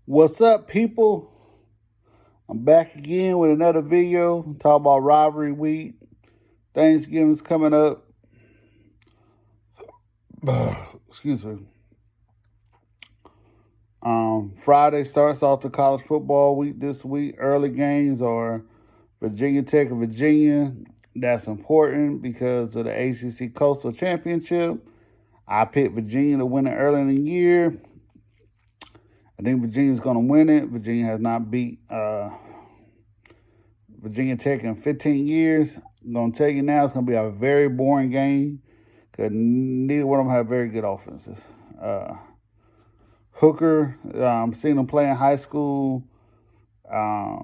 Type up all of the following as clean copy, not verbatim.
What's up, people? I'm back again with another video. Talk about rivalry week. Thanksgiving's coming up. Excuse me. Friday starts off the college football week this week. Early games are Virginia Tech and Virginia. That's important because of the ACC Coastal Championship. I picked Virginia to win it early in the year. I think Virginia's going to win it. Virginia has not beat Virginia Tech in 15 years. I'm going to tell you now, it's going to be a very boring game because neither one of them have very good offenses. Hooker, I'm seeing him play in high school at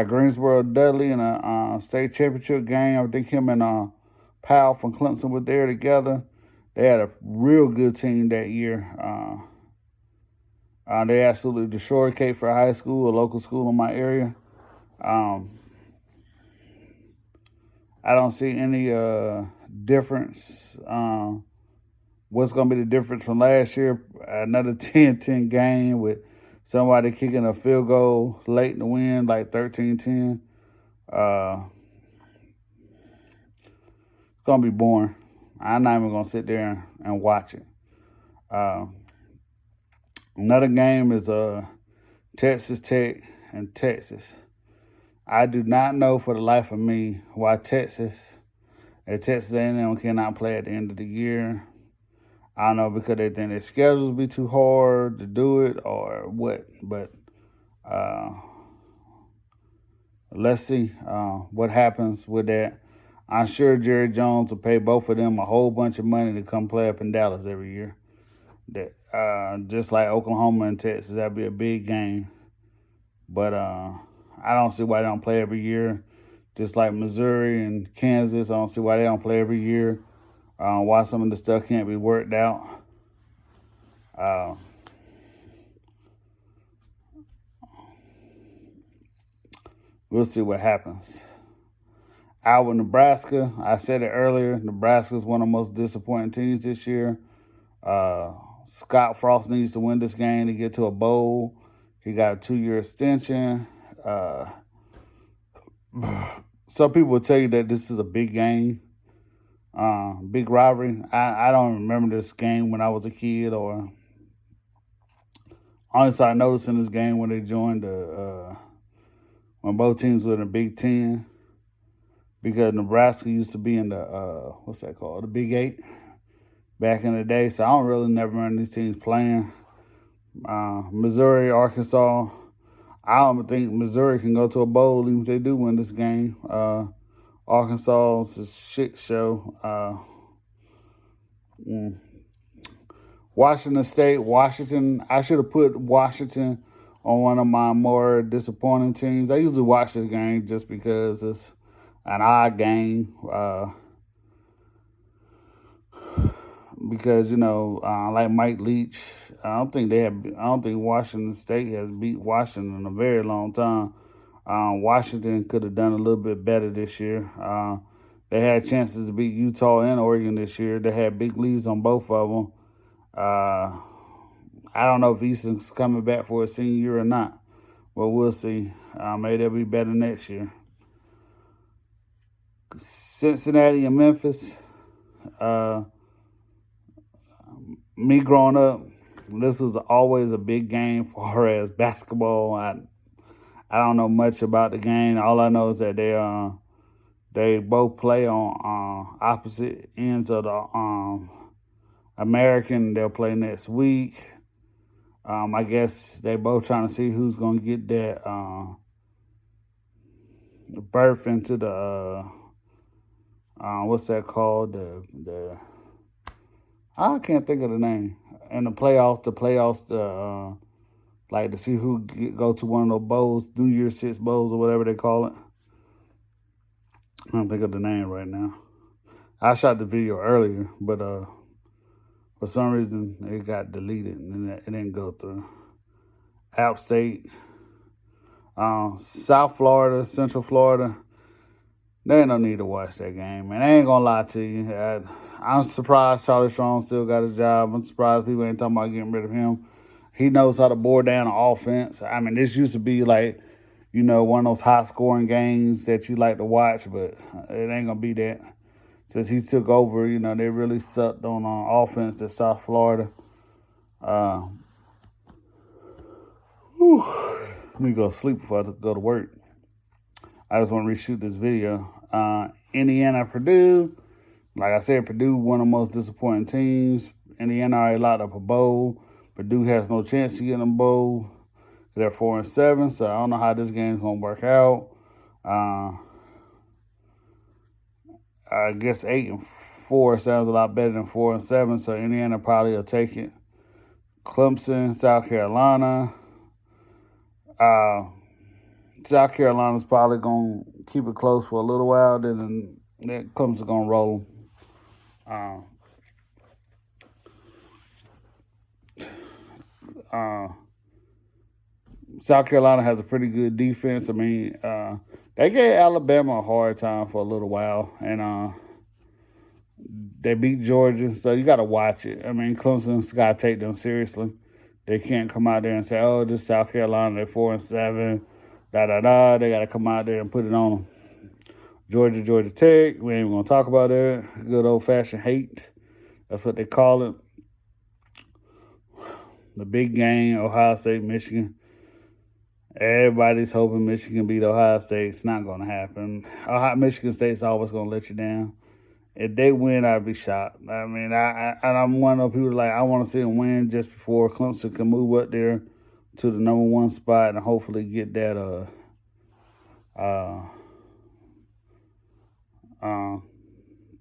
Greensboro Dudley in a state championship game. I think him and Powell from Clemson were there together. They had a real good team that year. They absolutely destroyed Cape Fear High School, a local school in my area. I don't see any difference. What's going to be the difference from last year? Another 10-10 game with somebody kicking a field goal late in the win, like 13-10. It's going to be boring. I'm not even going to sit there and watch it. Another game is Texas Tech and Texas. I do not know for the life of me why Texas A&M cannot play at the end of the year. I don't know because they think their schedules be too hard to do it or what. But let's see what happens with that. I'm sure Jerry Jones will pay both of them a whole bunch of money to come play up in Dallas every year. That just like Oklahoma and Texas, that'd be a big game. But I don't see why they don't play every year. Just like Missouri and Kansas, I don't see why they don't play every year. Why some of the stuff can't be worked out. We'll see what happens. Iowa, Nebraska. I said it earlier. Nebraska is one of the most disappointing teams this year. Scott Frost needs to win this game to get to a bowl. He got a 2-year extension. Some people will tell you that this is a big game, big rivalry. I don't remember this game when I was a kid, or honestly, I noticed in this game when they joined when both teams were in the Big Ten, because Nebraska used to be in the what's that called, the Big Eight back in the day. So I don't really never remember these teams playing. Missouri, Arkansas. I don't think Missouri can go to a bowl even if they do win this game. Arkansas is a shit show. Washington State, Washington. I should have put Washington on one of my more disappointing teams. I usually watch this game just because it's an odd game. Because like Mike Leach, I don't think Washington State has beat Washington in a very long time. Washington could have done a little bit better this year. They had chances to beat Utah and Oregon this year. They had big leads on both of them. I don't know if Easton's coming back for a senior year or not, but we'll see. Maybe they'll be better next year. Cincinnati and Memphis. Me growing up, this was always a big game for far as basketball. I don't know much about the game. All I know is that they both play on opposite ends of the American. They'll play next week. I guess they both trying to see who's gonna get that berth into the what's that called, the I can't think of the name. And the playoffs, like to see who go to one of those bowls, New Year's Six bowls or whatever they call it. I don't think of the name right now. I shot the video earlier, but for some reason it got deleted and it didn't go through. App State, South Florida, Central Florida. There ain't no need to watch that game, man. I ain't gonna lie to you. I'm surprised Charlie Strong still got a job. I'm surprised people ain't talking about getting rid of him. He knows how to bore down an offense. I mean, this used to be like, one of those high scoring games that you like to watch, but it ain't gonna be that. Since he took over, they really sucked on offense at South Florida. Let me go sleep before I go to work. I just want to reshoot this video. Indiana, Purdue. Like I said, Purdue, one of the most disappointing teams. Indiana already locked up a bowl. Purdue has no chance to get in a bowl. They're 4-7, so I don't know how this game's gonna work out. I guess 8-4 sounds a lot better than 4-7, so Indiana probably will take it. Clemson, South Carolina. South Carolina's probably gonna keep it close for a little while. Then Clemson's gonna roll. South Carolina has a pretty good defense. I mean, they gave Alabama a hard time for a little while, and they beat Georgia, so you got to watch it. I mean, Clemson's got to take them seriously. They can't come out there and say, "Oh, this South Carolina, they're 4-7, da-da-da." They got to come out there and put it on them. Georgia Tech, we ain't going to talk about that. Good old-fashioned hate. That's what they call it. The big game, Ohio State, Michigan. Everybody's hoping Michigan beat Ohio State. It's not going to happen. Michigan State's always going to let you down. If they win, I'd be shocked. I mean, I'm one of those people like I want to see them win just before Clemson can move up there to the number 1 spot and hopefully get that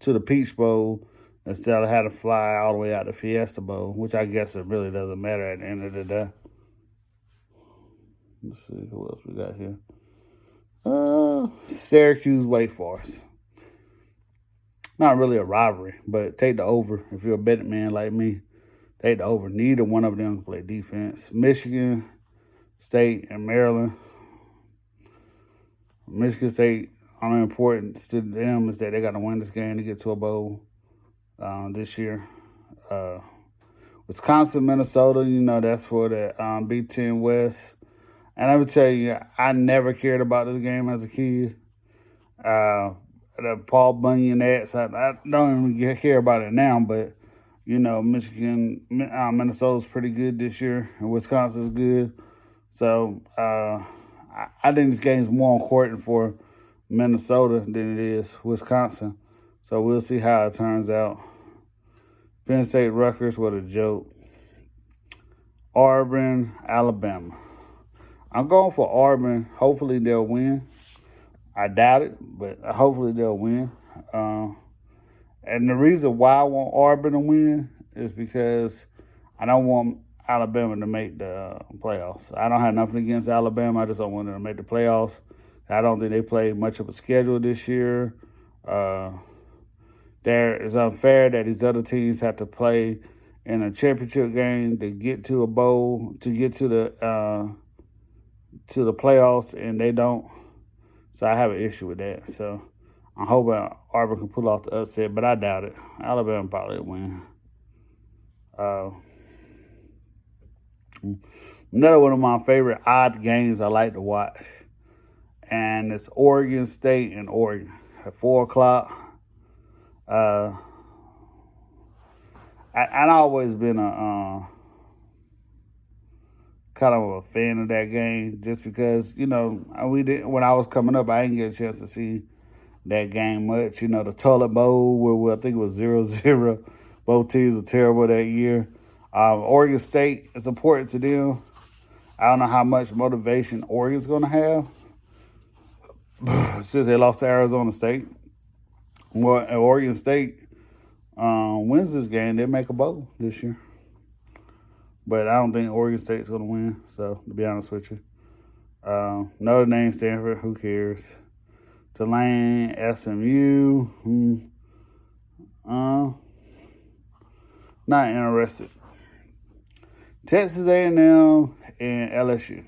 to the Peach Bowl instead of having to fly all the way out to Fiesta Bowl, which I guess it really doesn't matter at the end of the day. Let's see who else we got here. Syracuse, Wake Forest. Not really a rivalry, but take the over. If you're a betting man like me, take the over. Neither one of them can play defense. Michigan State and Maryland. Michigan State, only importance to them is that they got to win this game to get to a bowl this year. Wisconsin, Minnesota, that's for the Big Ten West. And I would tell you, I never cared about this game as a kid. The Paul Bunyan ads, I don't even care about it now, but, Minnesota's pretty good this year, and Wisconsin's good. So I think this game's more important for Minnesota than it is Wisconsin. So we'll see how it turns out. Penn State, Rutgers, what a joke. Auburn, Alabama. I'm going for Auburn. Hopefully they'll win. I doubt it, but hopefully they'll win. And the reason why I want Auburn to win is because I don't want Alabama to make the playoffs. I don't have nothing against Alabama. I just don't want them to make the playoffs. I don't think they played much of a schedule this year. It's unfair that these other teams have to play in a championship game to get to a bowl, to get to the playoffs, and they don't. So I have an issue with that. So I'm hoping Auburn can pull off the upset, but I doubt it. Alabama probably will win. Another one of my favorite odd games I like to watch, and it's Oregon State and Oregon at 4 o'clock. I've always been a kind of a fan of that game, just because when I was coming up, I didn't get a chance to see that game much. The Toilet Bowl, where I think it was 0-0. Both teams were terrible that year. Oregon State is important to them. I don't know how much motivation Oregon's going to have since they lost to Arizona State. Well, Oregon State wins this game, they make a bowl this year. But I don't think Oregon State's going to win, so to be honest with you. Notre Dame, Stanford, who cares? Tulane, SMU, not interested. Texas A&M and LSU.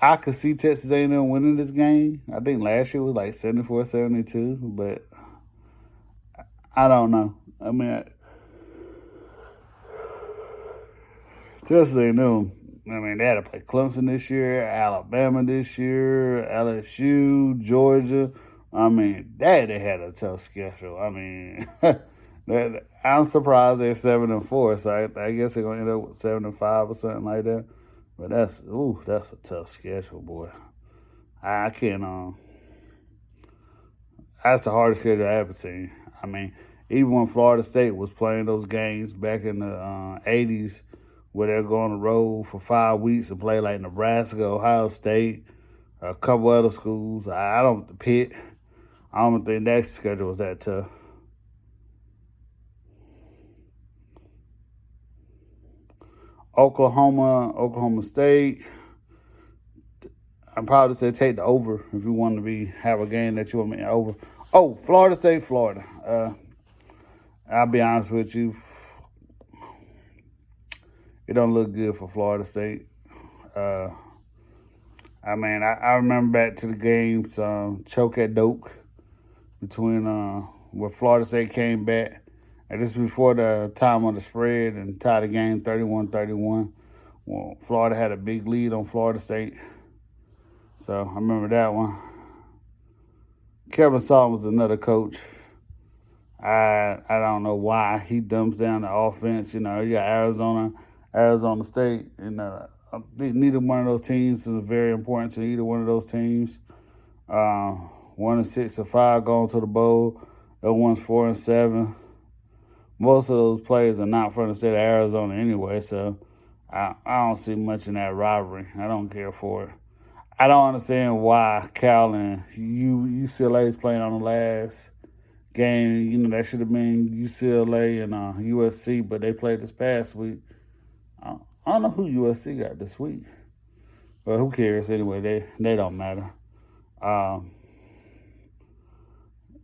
I could see Texas A&M winning this game. I think last year was like 74-72, but I don't know. I mean, Texas A&M. I mean, they had to play Clemson this year, Alabama this year, LSU, Georgia. I mean, they had a tough schedule. I mean, I'm surprised they're 7-4. So I guess they're gonna end up with 7-5 or something like that. But that's a tough schedule, boy. I can't. That's the hardest schedule I ever seen. I mean, even when Florida State was playing those games back in the '80s, where they're going on the road for 5 weeks and play like Nebraska, Ohio State, a couple other schools. I don't Pitt. I don't think that schedule was that tough. Oklahoma State. I'd probably say take the over if you want to have a game that you want me over. Oh, Florida State, Florida. I'll be honest with you, it don't look good for Florida State. I mean, I remember back to the games, choke at Doak between where Florida State came back. And this was before the time of the spread and tied the game 31-31. Well, Florida had a big lead on Florida State. So I remember that one. Kevin Salt was another coach. I don't know why he dumps down the offense. You know, you got Arizona State, and I think neither one of those teams is very important to either one of those teams. 1-6 or 5 going to the bowl. The one's 4-7. Most of those players are not from the state of Arizona anyway, so I don't see much in that rivalry. I don't care for it. I don't understand why Cal and UCLA is playing on the last game. You know, that should have been UCLA and USC, but they played this past week. I don't know who USC got this week, but who cares anyway? They don't matter.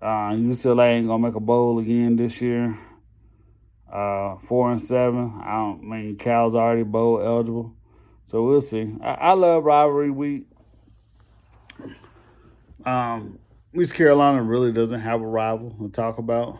UCLA ain't gonna make a bowl again this year. 4-7. I mean, Cal's already bowl eligible, so we'll see. I love rivalry week. East Carolina really doesn't have a rival to talk about.